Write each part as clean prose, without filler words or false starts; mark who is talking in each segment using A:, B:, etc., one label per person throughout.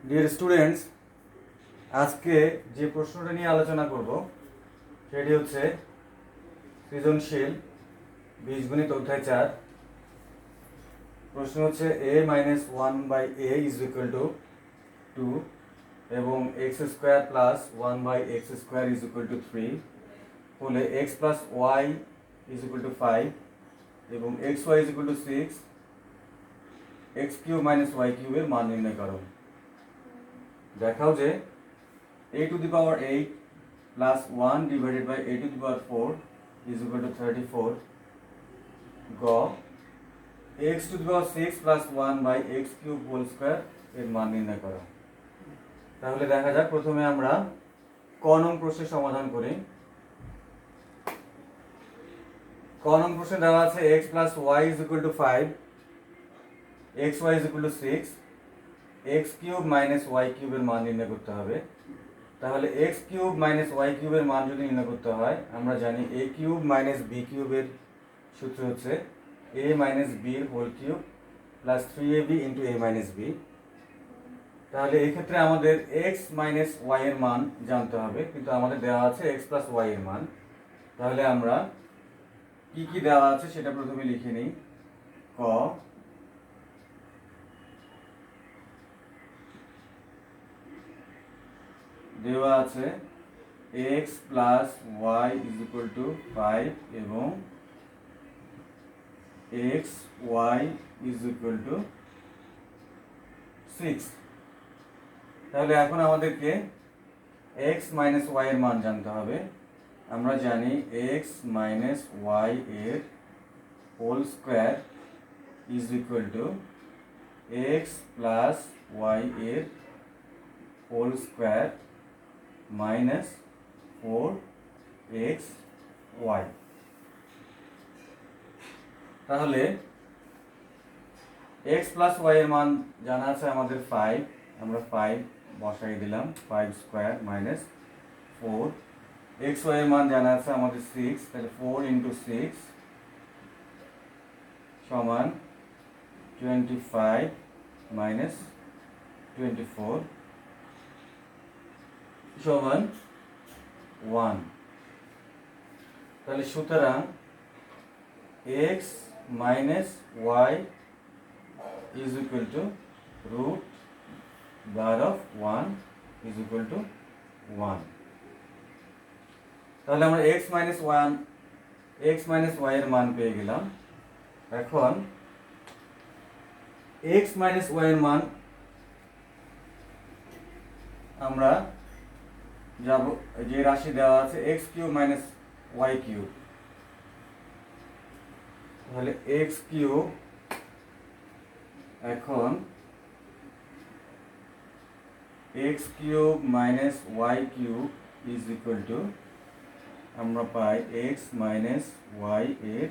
A: Dear students, আজকে যে প্রশ্নটা নিয়ে আলোচনা করব সেটি হচ্ছে সৃজনশীল বীজগণিত অধ্যায় 4। প্রশ্ন হচ্ছে a minus 1/a is equal to 2 এবং X square plus 1/x square is equal to 3 হলে X plus Y is equal to 5 এবং X Y is equal to 6, X cube minus Y কিউবের মান নির্ণয় করো। দেখাও যে a to the power 8 plus 1 divided by a to the power 4 is equal to 34. Go x to the power 6 plus 1 by x cube whole square এর মান নির্ণয় করো। তাহলে দেখা যাক, প্রথমে আমরা ক নং প্রশ্নের সমাধান করি। ক নং প্রশ্নে দেওয়া আছে x plus y is equal to 5, xy is equal to 6, x cube minus y cube এর মান নির্ণয় করতে হবে। তাহলে x কিউব মাইনাস ওয়াই কিউবের মান যদি নির্ণয় করতে হয়, আমরা জানি a কিউব মাইনাস বি কিউবের সূত্র হচ্ছে a মাইনাস বির whole cube plus 3ab into a minus B. তাহলে এই ক্ষেত্রে আমাদের x মাইনাস ওয়াই এর মান জানতে হবে, কিন্তু আমাদের দেওয়া আছে x প্লাস ওয়াই এর মান। তাহলে আমরা কি কি দেওয়া আছে সেটা প্রথমে লিখে নিই। ক, দেওয়া আছে x plus Y is equal to 5 এবং x y is equal to 6। তাহলে এখন আমাদেরকে x মাইনাস ওয়াই এর মান জানতে হবে। আমরা জানি x মাইনাস ওয়াই এর whole square is equal to x plus Y এর হোল স্কোয়ার মাইনাস 4xy। তাহলে x প্লাস ওয়াই এর মান জানা আছে আমাদের 5, আমরা 5 বসাই দিলাম, 5 স্কোয়ার মাইনাস 4। এক্স ওয়াই এর মান জানা আছে আমাদের 6, তাহলে 4 ইন্টু 6 সমান 25 মাইনাস 24 সমান 1। তাহলে সুতরাং x minus Y is equal to root bar of 1 is equal to 1। তাহলে আমরা x মাইনাস ওয়াই এর মান পেয়ে গেলাম। এখন x মাইনাস ওয়াই এর মান আমরা যাব যে রাশি দেওয়া আছে x cube minus Y cube. তাহলে x কিউব এখন x cube minus Y cube is equal to আমরা পাই x মাইনাস ওয়াই এর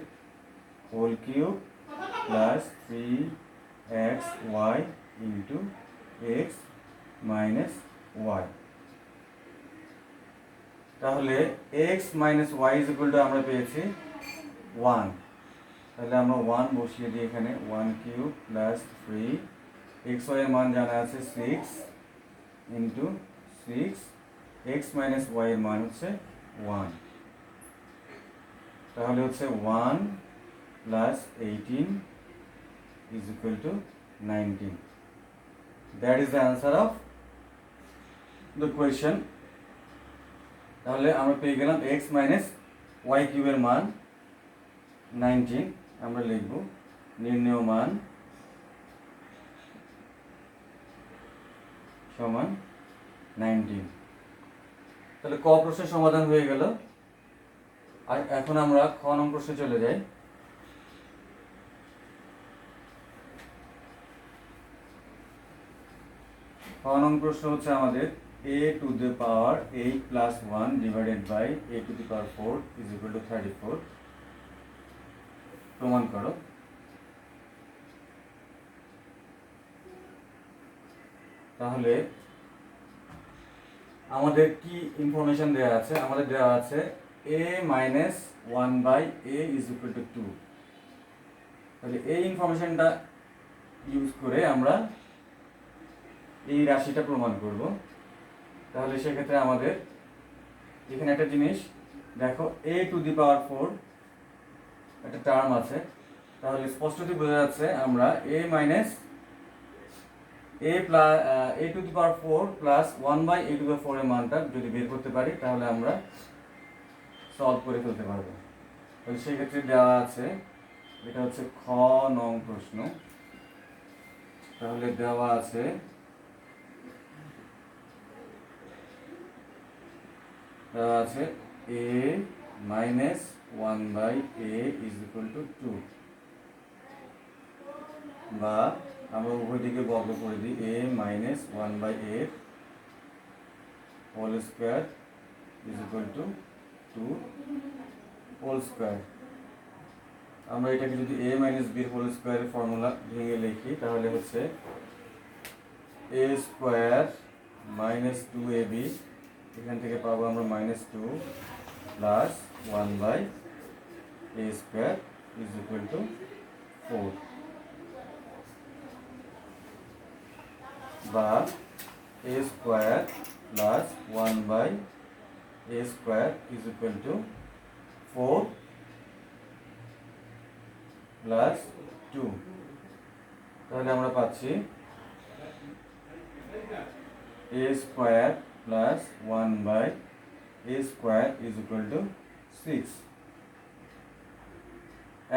A: whole cube plus 3xy into x minus Y. তাহলে x minus Y is equal to আমরা পেয়েছি 1। তাহলে আমরা 1 বসিয়ে দিই এখানে, 1 কিউব প্লাস 3, xy এর মান জানা আছে 6 ইন্টু 6, x মাইনাস ওয়াই এর মান হচ্ছে 1। তাহলে হচ্ছে 1 plus 18 is equal two 19। That is the answer of the question. তাহলে আমরা পেয়ে গেলাম x মাইনাস ওয়াই কিউবের মান 19। আমরা লিখব নির্ণেয় মান সমান 19। তাহলে ক প্রশ্নের সমাধান হয়ে গেল। আর এখন আমরা খ নং প্রশ্নে চলে যাই। খ নং প্রশ্ন হচ্ছে আমাদের a to the power 8 plus 1 divided by a to the power 4 is equal to 34 প্রমাণ করো। তাহলে আমাদের কি ইনফরমেশন দেওয়া আছে? আমাদের দেওয়া আছে a minus 1/a is equal to 2। তাহলে এই ইনফরমেশনটা ইউজ করে আমরা এই রাশিটা প্রমাণ করব। তাহলে সেক্ষেত্রে আমাদের এখানে একটা জিনিস দেখো, a টু দি পাওয়ার 4 একটা টার্ম আছে, তাহলে স্পষ্টতই বোঝা যাচ্ছে আমরা a minus a plus a to the power 4 plus 1/a to the power 4 এর মানটা যদি বের করতে পারি তাহলে আমরা সলভ করে ফেলতে পারবো। তাহলে সেই ক্ষেত্রে দেওয়া আছে, এটা হচ্ছে খ নং প্রশ্ন। তাহলে দেওয়া আছে a minus 1/a is equal to 2, বা আমরা উভয় দিকে বর্গ করে দিই a minus 1/a whole square is equal to 2 whole square. আমরা এটাকে যদি a মাইনাস b হোল স্কোয়ারের ফর্মুলা ভেঙে লিখি তাহলে হচ্ছে a স্কোয়ার মাইনাস 2ab, এখান থেকে পাবো আমরা -2 plus 1/a square is equal to 4, বা a square plus 1/a square is equal to 4 plus 2। তাহলে আমরা পাচ্ছি a square plus 1/a square is equal to 6।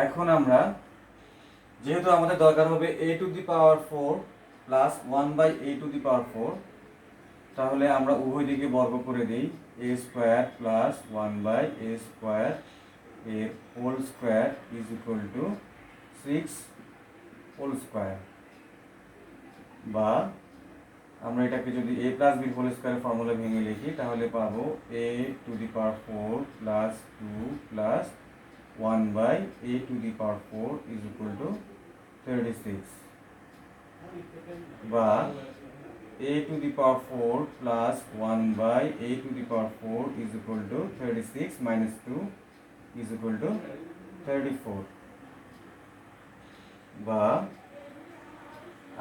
A: এখন আমরা যেহেতু আমাদের দরকার হবে a to the power 4 plus 1/a to the power 4, তাহলে আমরা উভয় দিকে বর্গ করে দিই a square plus 1/a square এর whole square is equal to 6 whole square, বা আমরা এটাকে যদি a প্লাস b হোল স্কোয়ারের ফর্মুলা ভেঙে লিখি তাহলে পাবো a to the power 4 plus 2 plus 1/a to the power 4 is equal two 36, বা a to the power 4 plus 1/a to the power 4 is equal to 36 minus 2 is equal to 34, বা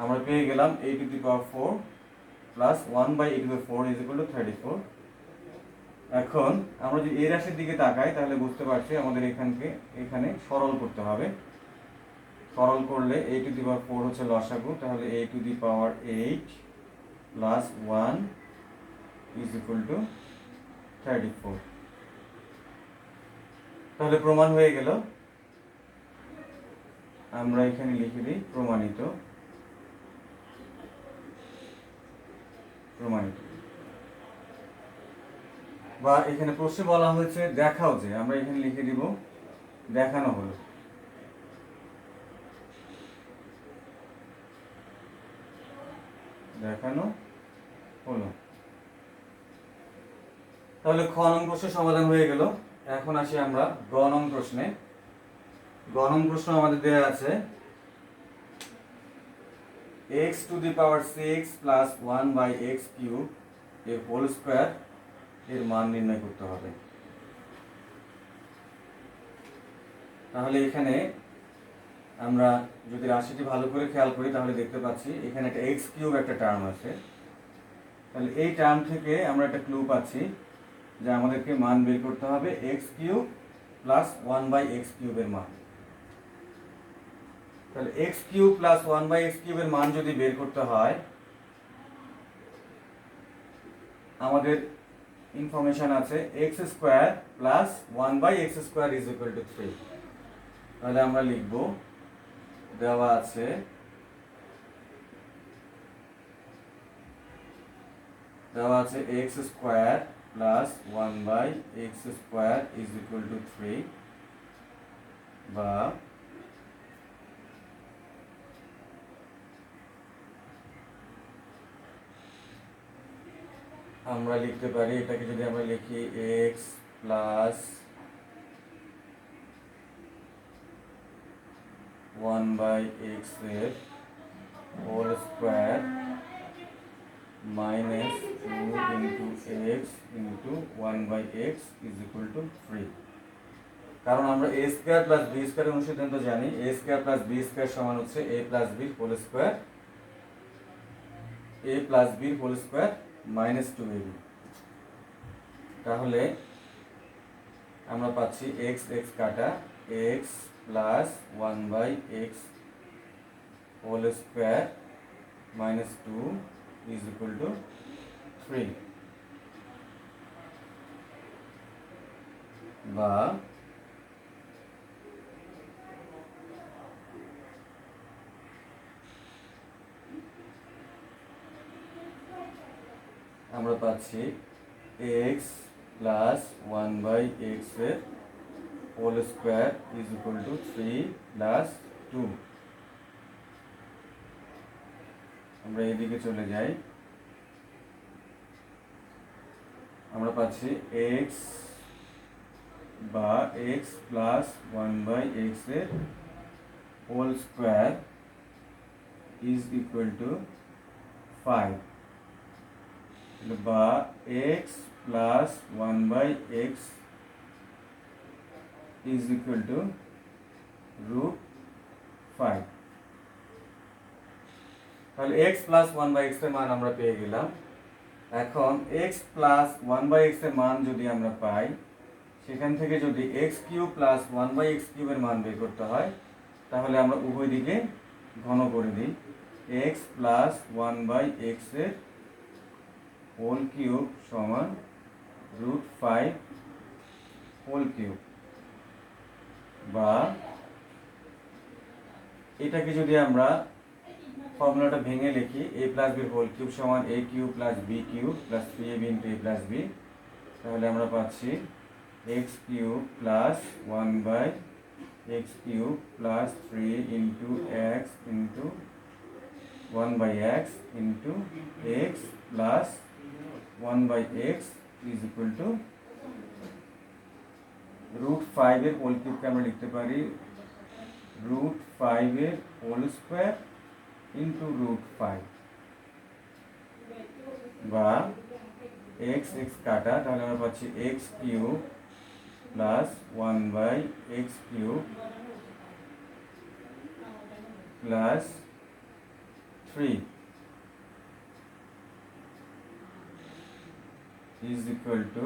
A: আমরা পেয়ে গেলাম a to the power 4 plus 1/a to the 4 is equal to 34। এখন আমরা যদি এই রাশির দিকে তাকাই তাহলে বুঝতে পারছি আমাদের এখানে সরল করতে হবে। সরল করলে a to the power 4 হচ্ছে লসাগু, তাহলে a to the power 8 plus 1 is equal to 34। তাহলে প্রমাণ হয়ে গেল। আমরা এখানে লিখে দিই প্রমাণিত। বা এখানে প্রশ্নে বলা হয়েছে দেখাও যে, আমরা এখানে লিখে দিব দেখানো হলো। দেখানো হলো। তাহলে খ নং প্রশ্নের সমাধান হয়ে গেল। এখন আসি আমরা গ নং প্রশ্নে। গ নং প্রশ্ন আমাদের দেওয়া আছে x two the power 6 plus 1/x cube এর হোল স্কোয়ার এর মান নির্ণয় করতে হবে। তাহলে এখানে আমরা যদি রাশিটি ভালো করে খেয়াল করি তাহলে দেখতে পাচ্ছি এখানে একটা x কিউব একটা টার্ম আছে। তাহলে এই টার্ম থেকে আমরা একটা ক্লু পাচ্ছি যে আমাদেরকে মান বের করতে হবে x কিউব প্লাস 1/x কিউবের মান। তাহলে x কিউব প্লাস 1/x কিউবের মান যদি বের করতে হয় আমাদের ইনফরমেশন আছে x square plus 1/x square is equal to 3। তাহলে আমরা লিখব দেওয়া আছে x square plus 1/x square is equal to 3, বা আমরা লিখতে পারি এটাকে যদি আমরা লিখি x প্লাস 1/x এর whole square minus 2 into x into 1/x is equal to 3। কারণ আমরা a স্কোয়ার প্লাস b স্কোয়ারের অনুসিদ্ধান্ত জানি, a square plus b square সমান হচ্ছে a plus b whole square. A plus বির হোল স্কোয়ার মাইনাস 2ab। তাহলে আমরা পাচ্ছি এক্স এক্স কাটা X plus 1/x whole square minus 2 is equal to 3, বা আমরা পাচ্ছি এক্স প্লাস 1/x এর whole square is equal to 3 plus 2। আমরা এদিকে চলে যাই, আমরা পাচ্ছি এক্স বা এক্স প্লাস 1/x এর whole square is equal to 5, বা X plus 1/x is equal to √5। তাহলে এক্স প্লাস 1/x এর মান আমরা পেয়ে গেলাম। এখন এক্স প্লাস 1/x এর মান যদি আমরা পাই, সেখান থেকে যদি এক্স কিউব প্লাস 1/x কিউবের মান বের করতে হয়, তাহলে আমরা উভয় দিকে ঘন করে দিই। এক্স প্লাস 1/x এর হোল কিউব সমান √5 হোল কিউব, বা এটাকে যদি আমরা ফর্মুলাটা ভেঙে লিখি, a প্লাস বির হোল কিউব সমান a cube plus b cube plus 3ab into a plus b, তাহলে আমরা পাচ্ছি x cube plus 1/x cube plus 3 into x into 1/x into x plus 1/x is equal to √5 এর whole কিউবকে আমরা লিখতে পারি √5 এর whole square into √5, বা x X কাটা, তাহলে আমরা পাচ্ছি x cube plus 1/x cube plus 3 is equal two,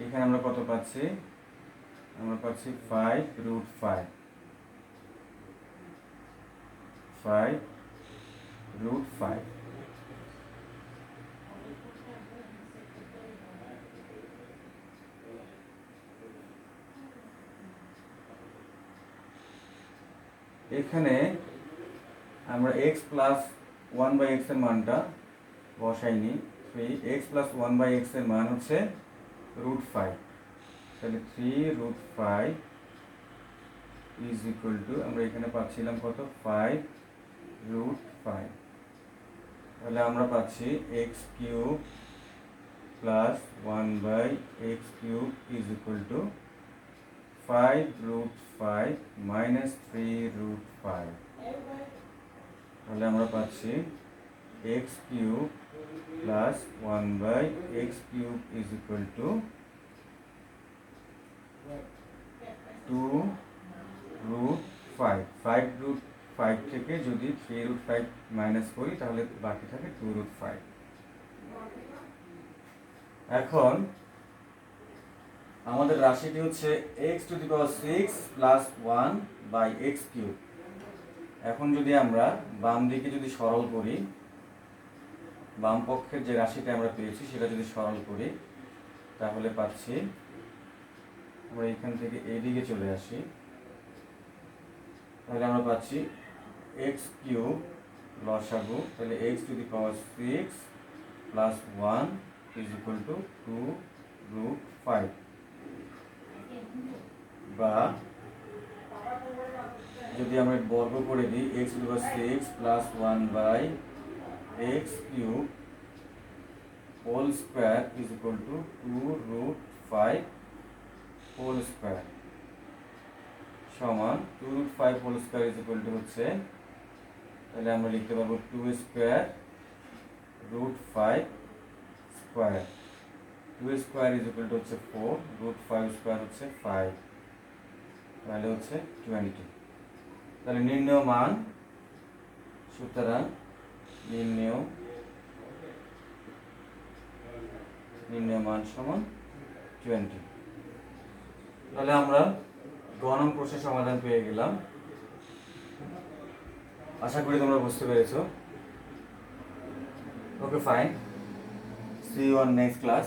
A: এখানে আমরা কত পাচ্ছি, আমরা পাচ্ছি 5√5 5√5। এখানে আমরা x প্লাস 1/x এর মানটা বসাইনি, 3x প্লাস 1/x এর মান হচ্ছে √5, তাহলে 3√5 ইজ ইকুয়াল টু, আমরা এখানে পাচ্ছিলাম কত, 5√5। তাহলে আমরা পাচ্ছি x cube plus 1/x cube is equal two 5√5 minus 3√5। তাহলে আমরা পাচ্ছি x cube plus 1/x cube is equal to 2√5। 5√5 থেকে যদি 3√5 মাইনাস করি, তাহলে বাকি থাকে 2√5। এখন আমাদের রাশিটি হচ্ছে x⁶ প্লাস 1/x কিউব। এখন যদি আমরা বাম দিকে যদি সরল করি, বাম পক্ষের যে রাশিটা আমরা পেয়েছি সেটা যদি সরল করি, তাহলে পাচ্ছি, আমরা এখান থেকে এদিকে চলে আসি, তাহলে আমরা পাচ্ছি x কিউব লসাগু, তাহলে x⁶ plus 1 is equal to 2√5, বা যদি আমরা বর্গ করে দিই x⁶ plus 1/x cube whole square is equal to 2√5 whole square সমান 2√5 whole square is equal to হচ্ছে, তাহলে আমরা লিখতে পারবো 2 square √5 square, 2 square is equal to হচ্ছে 4, √5 স্কোয়ার হচ্ছে 5, তাহলে হচ্ছে 20। তাহলে নির্ণেয় মান, সুতরাং নির্ণেয় নির্ণয় মান সমান 20। তাহলে আমরা গ নং প্রশ্নের সমাধান পেয়ে গেলাম। আশা করি তোমরা বুঝতে পেরেছো। Okay, fine, see you on next class.